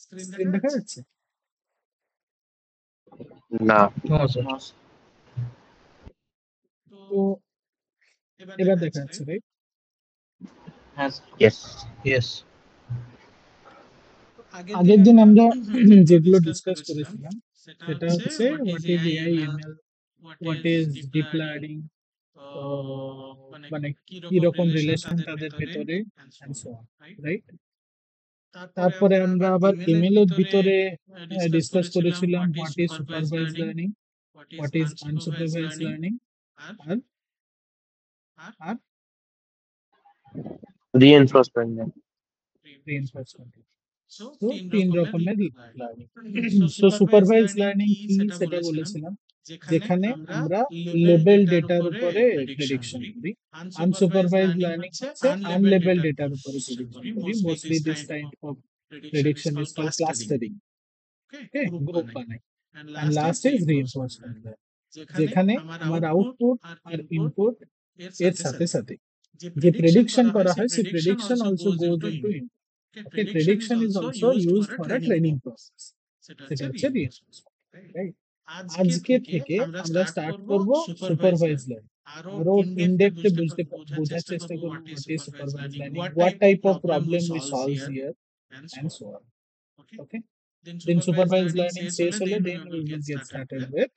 Screen দেখা যাচ্ছে? না। তো এবার দেখা যাচ্ছে, রাইট? ইয়েস। আগের দিন আমরা যেগুলো ডিসকাস করেছিলাম সেটা হচ্ছে what is AI ML, what is deep learning, মানে কি রকম রিলেশন তাদের ভেতরে, এন্ড সো অন, রাইট? তারপরে আমরা আবার এমএল এর ভিতরে ডিসকাস করেছিলাম what is supervised learning, what is unsupervised learning, আর আর রিইনফোর্সমেন্ট। রিইনফোর্সমেন্ট। তো তিন রকমের লার্নিং। সো সুপারভাইজড লার্নিং কি সেটা বলেছিলাম, যেখানে আমরা লেবেল ডেটার উপরে প্রেডিকশন করি। আনসুপারভাইজড লার্নিং হচ্ছে আনলেবেল ডেটার উপরে প্রেডিকশন করি। Mostly this kind of prediction is called clustering. Okay, group বানাই। And last is reinforcement learning, যেখানে আমার আউটপুট আর ইনপুট এর সাথে সাথে যে প্রেডিকশন করা হয় সেই prediction also goes into input. Okay, prediction is also used for a training process. সেটা হচ্ছে reinforcement, right? আজকে থেকে আমরা স্টার্ট করব সুপারভাইজ লার্নিং। আরো ইন ডেপথ বোঝার চেষ্টা করব what is supervised learning, what type of problem we solve here, and so on. Okay, then supervised learning শেষ হলে then we will get started with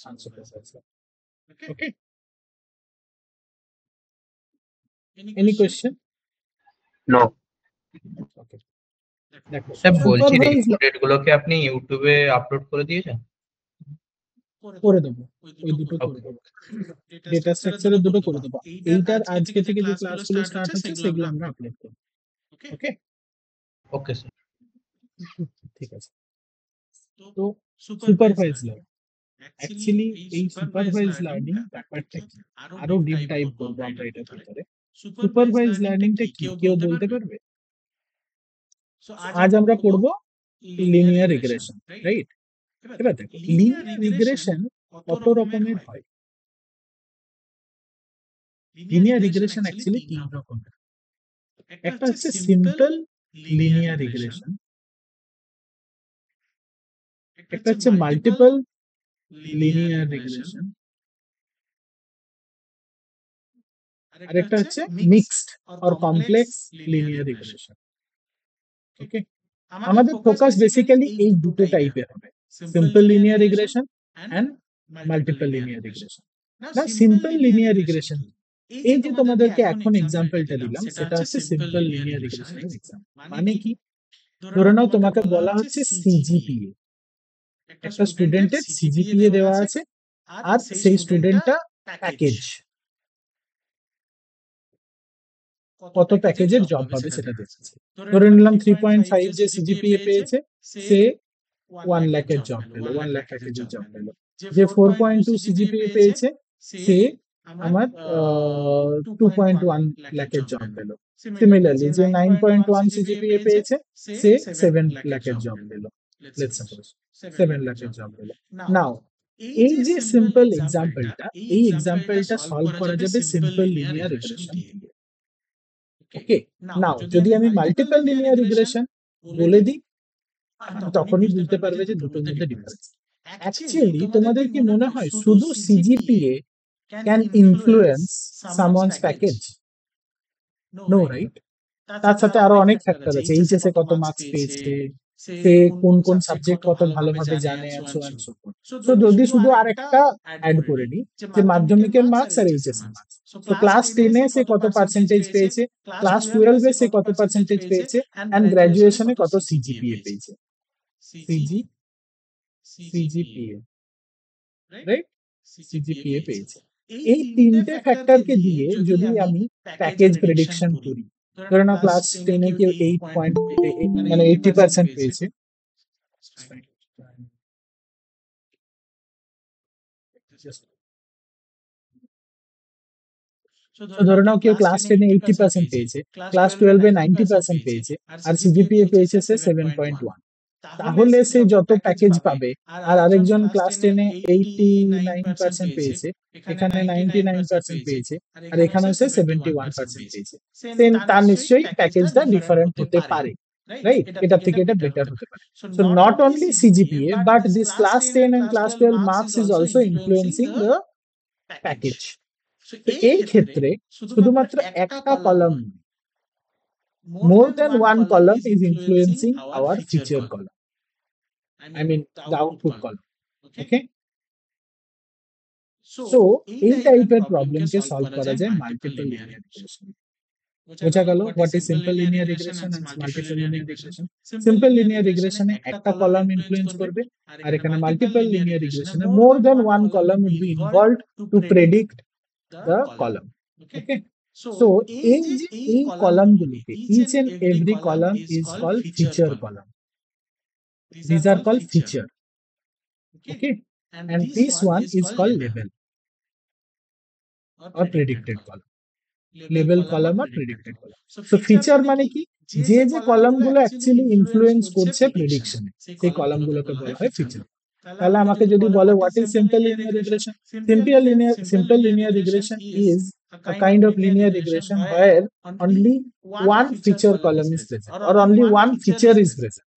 unsupervised learning. Okay, any question? No. Okay, দেখো sir বলছি supervise reported গুলোকে আপনি ইউটিউবে upload করে দিয়েছেন? করে দেবো, ওই দুটো করে দেবো, ডেটা স্ট্রাকচারের দুটো করে দেবো। এইটার আজকে থেকে যে ক্লাসগুলো স্টার্ট হচ্ছে সেগুলো আমরা আপলোড করব। ওকে ওকে স্যার। ঠিক আছে। তো সুপারভাইজ লার্নিং, অ্যাকচুয়ালি এই সুপারভাইজ লার্নিং ব্যাপারটা কি, আরো ডিপ ডাইভ করবো আমরা এটার ভিতরে। সুপারভাইজ লার্নিংটা কি কেউ বলতে পারবে? আজ আমরা পড়বো লিনিয়ার রিগ্রেশন, রাইট? এবার দেখো লিনিয়ার রিগ্রেশন কত রকমের হয়। লিনিয়ার রিগ্রেশন অ্যাকচুয়ালি তিন রকমের। একটা হচ্ছে সিম্পল লিনিয়ার রিগ্রেশন, একটা হচ্ছে মাল্টিপল লিনিয়ার রিগ্রেশন, আর একটা হচ্ছে mixed or complex linear regression. Okay, আমাদের ফোকাস বেসিক্যালি এই দুটো টাইপের হবে, simple linear regression and multiple linear regression. না, সিম্পল লিনিয়ার রিগ্রেশন এই যে তোমাদেরকে এখন এক্সাম্পলটা দিলাম সেটা হচ্ছে সিম্পল লিনিয়ার রিগ্রেশনের এক্সাম্পল। মানে কি, ধরে নাও তোমাকে বলা হচ্ছে সিজিপিএ, একটা স্টুডেন্টের সিজিপিএ দেওয়া আছে আর সেই স্টুডেন্টটা প্যাকেজ, কত প্যাকেজের জব পাবে সেটা দেখছে। ধরে নিলাম 3.5 যে সিজিপিএ পেয়েছে সে 1 লাখের জব পেল, 1 লাখ প্যাকেজের জব পেল। যে 4.2 সিজিপিএ পেয়েছে সে আমার 2.1 লাখের জব পেল। সিমিলারলি যে 9.1 সিজিপিএ পেয়েছে সে 7 লাখের জব পেল, লেটস সাপোজ 7 লাখের জব পেল। নাও এই যে সিম্পল এক্সাম্পলটা, এই এক্সাম্পলটা সলভ করা যাবে সিম্পল লিনিয়ার রিগ্রেশন দিয়ে। ওকে, নাও যদি আমি মাল্টিপল লিনিয়ার রিগ্রেশন বলে দিই তখনই বুঝতে পারবে যে দুটোর মধ্যে ডিফারেন্স। অ্যাকচুয়ালি তোমাদের কি মনে হয় শুধু CGPA can influence someone's package? No, right? তার সাথে আরো অনেক ফ্যাক্টর আছে, এইচএসএ কত মার্কস পেয়েছে, সে কোন কোন সাবজেক্ট কত ভালোভাবে জানে, and so on so forth. So যদি শুধু আরেকটা অ্যাড করে নিই যে মাধ্যমিকের মার্কস আর এইচএসএ মার্কস, তো ক্লাস 10 এ সে কত পার্সেন্টেজ পেয়েছে, ক্লাস 12 এ সে কত পার্সেন্টেজ পেয়েছে, এন্ড গ্র্যাজুয়েশনে কত সিজিপিএ পেয়েছে, সিজিপিএ, রাইট? সিজিপিএ পেয়েছে। এই তিনটে ফ্যাক্টরকে দিয়ে যদি আমি প্যাকেজ প্রেডিকশন করি, ধরে নাও ক্লাস 10 এ কেউ 8 মানে 80% পেয়েছে, ধরে নাও কেউ ক্লাস 10 এ 80% পেয়েছে, ক্লাস 12 এ 90% পেয়েছে, আর সিজিপিএ পেয়েছে সে 7.1, তাহলে সে যত প্যাকেজ পাবে, আর আরেকজন ক্লাস 10 এ 89% পেয়েছে, এখানে 99% পেয়েছে, আর এখানে সে 71% পেয়েছে, দেন তার নিশ্চয়ই প্যাকেজটা ডিফারেন্ট হতে পারে। রাইট? এটার থেকে এটা বেটার হতে পারে। So not only CGPA but this class 10 and class 12 marks is also influencing the package. তো এই ক্ষেত্রে শুধুমাত্র একটা column, more than one column is influencing our feature column, I mean the output column. Okay, so এই টাইপের প্রবলেমকে solve করা যায় multiple linear regression. বোঝা গেল what is simple linear regression and multiple linear regression. Simple linear রিগ্রেশনে একটা column influence করবে, আর এখানে মাল্টিপল লিনিয়ার রিগ্রেশনে more than one column will be involved to predict the column. Okay, so এই কলামগুলোকে each and every column is called feature column. This are called feature. Okay, and this one is called label or predicted column. Label column or predicted column. So feature মানে কি, যে যে কলামগুলো actually influence করছে প্রেডিকশনে, সেই কলামগুলোকে বলা হয় feature. তাহলে আমাকে যদি বলে what is simple linear regression, simple linear regression is a kind of linear regression where only one feature column is present or only one feature is present.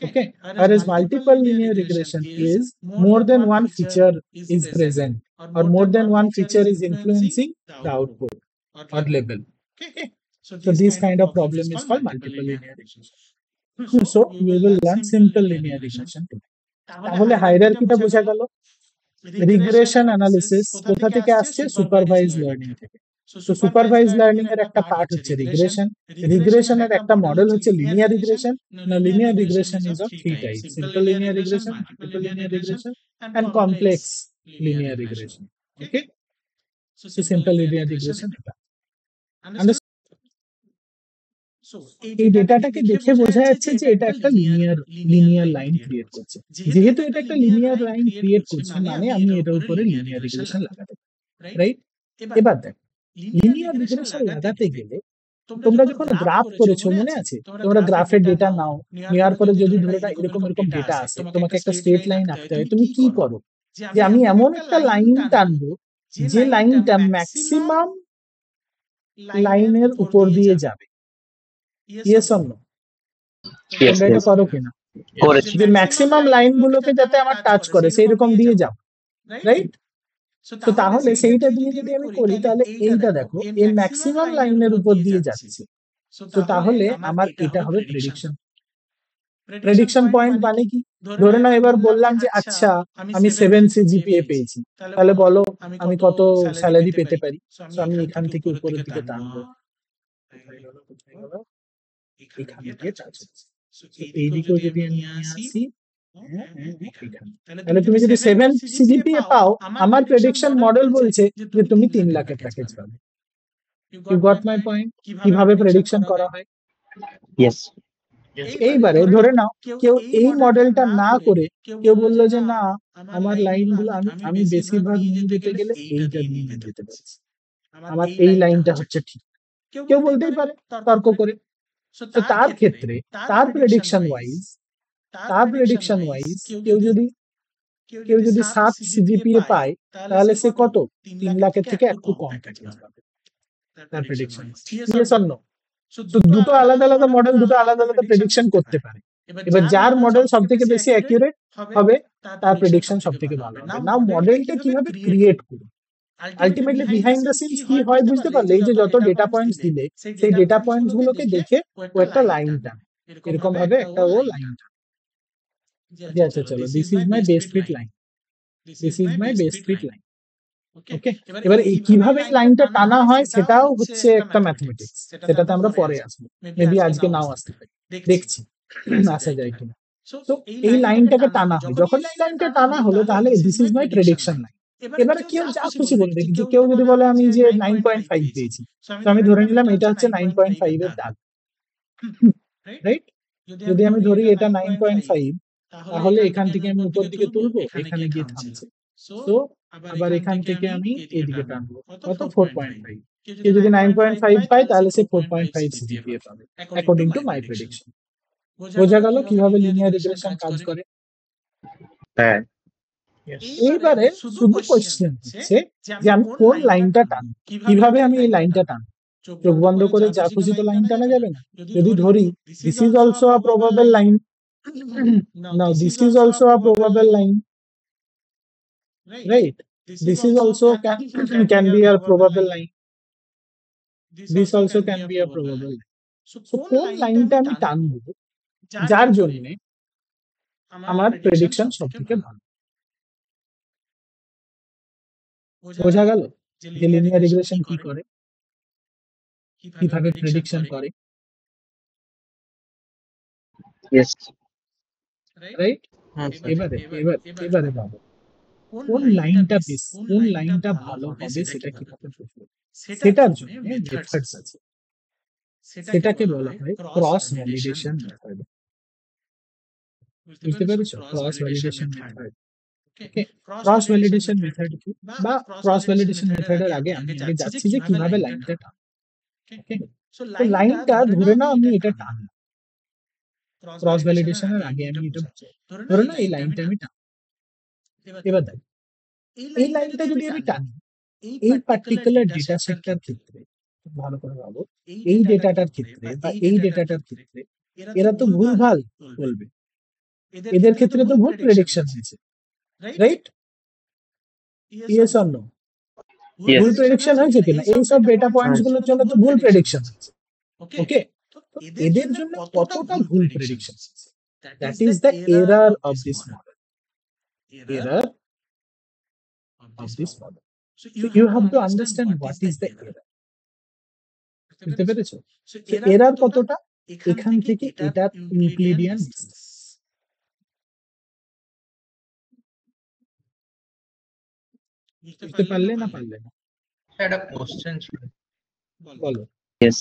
Okay, whereas multiple linear regression is more than one feature is present or more than one feature is influencing the output or label. Okay, so this kind of problem is called multiple linear regression. So we will learn simple linear regression today. তাহলে হায়ারার্কিটা বোঝা গেল। Regression analysis কোথা থেকে আসছে? Supervised learning থেকে। তো supervised learning এর একটা পার্ট হচ্ছে রিগ্রেশন। রিগ্রেশনের একটা মডেল হচ্ছে লিনিয়ার রিগ্রেশন। না, linear regression is of three types: simple linear regression, multiple linear regression and complex linear regression. Okay, so simple linear regression এটা। এই ডেটাটাকে দেখে বোঝা যাচ্ছে যে এটা একটা লিনিয়ার লাইন ক্রিয়েট করছে। যেহেতু এটা একটা লিনিয়ার লাইন ক্রিয়েট করছে, মানে আমি এটার উপরে লিনিয়ার রিগ্রেশন লাগাতে পারি, রাইট? এবার দেখ, লিনিয়ার রিগ্রেশন লাগাতে গেলে তোমরা যখন গ্রাফ করেছো, মনে আছে? তোমরা গ্রাফের ডেটা নাও, নেওয়ার পরে যদি ধরে না এরকম ডেটা আসে, তোমাকে একটা স্ট্রেট লাইন আঁকতে হয়। তুমি কি করো? যে আমি এমন একটা লাইন টানবো যে লাইনটা ম্যাক্সিমাম লাইনের উপর দিয়ে যাবে। Yes or no? Yes, তোমরা এটা yes. করো কিনা? করেছি। যে ম্যাক্সিমাম লাইনগুলোকে যাতে আমার টাচ করে সেই রকম দিয়ে যাও, রাইট? তো তাহলে সেইটা দিয়ে যদি আমি করি, তাহলে এইটা দেখো এই ম্যাক্সিমাম লাইনের উপর দিয়ে যাচ্ছে। তো তাহলে আমার এটা হবে প্রেডিকশন। প্রেডিকশন পয়েন্ট মানে কি? ধরে নাও এবার বললাম যে আচ্ছা আমি 7 সিজিপিএ পেয়েছি, তাহলে বলো আমি কত স্যালারি পেতে পারি? তো আমি এখান থেকে উপরের দিকে টানবো, এখান থেকে টাচ হচ্ছে। এইদিকেও যদি আমি নিয়ে আসি, তাহলে তুমি যদি 7 সিজিপিএ পাও, আমার প্রেডিকশন মডেল বলছে যে তুমি 3 লাখের প্যাকেজ পাবে। You got my point? কিভাবে প্রেডিকশন করা হয়? Yes. এইবারে ধরে নাও কেউ এই মডেলটা না করে কেউ বললো যে না, আমার লাইনগুলো আমি বেশিরভাগ নিয়ে যেতে গেলে এইটা নিয়ে যেতে পারছি, আমার এই লাইনটা হচ্ছে ঠিক। কেউ বলতেই পারে তর্ক করে। তো তার ক্ষেত্রে তার প্রেডিকশন ওয়াইজ কেউ যদি 7 সিজিপিএ পায়, তাহলে সে কত? 3 লাখের থেকে একটু কম প্যাকেজ পাবে তার প্রেডিকশন। Yes or no? তো দুটো আলাদা আলাদা মডেল দুটো আলাদা আলাদা প্রেডিকশন করতে পারে। এবার যার মডেল সব থেকে বেশি অ্যাকিউরেট হবে তার প্রেডিকশন সব থেকে ভালো হবে। নাও মডেলটা কিভাবে ক্রিয়েট করবে, আলটিমেটলি বিহাইন্ড দ্য সিনস কি হয় বুঝতে পারলে? এই যে যত ডেটা পয়েন্টস দিলে, সেই ডেটা পয়েন্টস গুলোকে দেখে ও একটা লাইন টানে, এরকম ভাবে একটা ও লাইন টানে। আচ্ছা চলো, this is my best fit line, this is my best fit line. Okay, এবার এই কিভাবে লাইনটা টানা হয় সেটাও হচ্ছে একটা ম্যাথমেটিক্স, সেটাতে আমরা পরে আসবো, মেবি আজকে নাও আসতে পারি, দেখছি আসা যায় কিনা। তো এই লাইনটাকে টানা হয়, যখন এই লাইনটা টানা হলো তাহলে this is my prediction line. এবারে কেউ যা খুশি বলবে, কিন্তু কেউ যদি বলে আমি যে 9.5 পেয়েছি, তো আমি ধরে নিলাম এটা হচ্ছে 9.5 এর দাগ, রাইট? যদি আমি ধরি এটা 9.5, তাহলে এখান থেকে আমি উপর দিকে তুলবো, এখানে গিয়ে থামছে। তো আবার এখান থেকে আমি এইদিকে টানবো, কত? 4.5। কেউ যদি 9.5 পায় তাহলে সে 4.5 সিজিপিএ পাবে অ্যাকর্ডিং টু মাই প্রেডিকশন। বোঝা গেল কিভাবে লিনিয়ার রিগ্রেশন কাজ করে? হ্যাঁ। এইবারে শুধু কোশ্চেন হচ্ছে যে আমি কোন লাইনটা টানবো, কিভাবে আমি এই লাইনটা টানবো। চোখ বন্ধ করে যা খুশি তো লাইন টানা যাবে না। যদি ধরি this is also a probable line, now this is also a probable line, right? This is also can be a probable line. This also can be a probable line. So কোন লাইনটা আমি টানবো যার জন্য আমার প্রেডিকশন সবথেকে ভালো? বোঝা গেল যে লিনিয়ার রিগ্রেশন কি করে, কিভাবে প্রেডিকশন করে, Yes. রাইট? হ্যাঁ স্যার। এবারে ভাবো কোন লাইনটা বেশি, কোন লাইনটা ভালো হবে সেটা কিভাবে বুঝবো? সেটার জন্য মেথডস আছে, সেটাকে বলা হয় ক্রস ভ্যালিডেশন মেথড। বুঝতে পেরেছো? Cross validation method. Okay, cross validation method কি, বা ক্রস ভ্যালিডেশন মেথডের আগে আমি আগে যাচ্ছি যে কিভাবে লাইনটা টানবো। ওকে, তো লাইনটা ধরে নাও আমি এটা টানলাম, ক্রস ভ্যালিডেশনের আগে আমি এটা বুঝি, ধরে নাও এই লাইনটা আমি টানলাম। এবার দেখো এই লাইনটা যদি আমি টানি এই পার্টিকুলার ডেটা সেটটার ক্ষেত্রে, ভালো করে ভাবো, এই ডেটাটার ক্ষেত্রে বা এই ডেটাটার ক্ষেত্রে এরা তো ভুলভাল বলবে, এদের ক্ষেত্রে তো ভুল প্রেডিকশন হয়েছে, right? Yes or no? Yes. ভুল প্রেডিকশন হয়েছে কিনা? এই সব ডেটা পয়েন্টস গুলোর জন্য তো ভুল প্রেডিকশন হয়েছে। ওকে, তো এদের জন্য কতটা ভুল প্রেডিকশন হয়েছে, that is the error of this model, error of this model. So you have to understand what is the error. বুঝতে পেরেছো? সো এরর কতটা, এখান থেকে এটার ইউক্লিডিয়ান ডিসটেন্স। বুঝতে পারলে না পারলে না? একটা কোশ্চেন ছিল। বলো। Yes.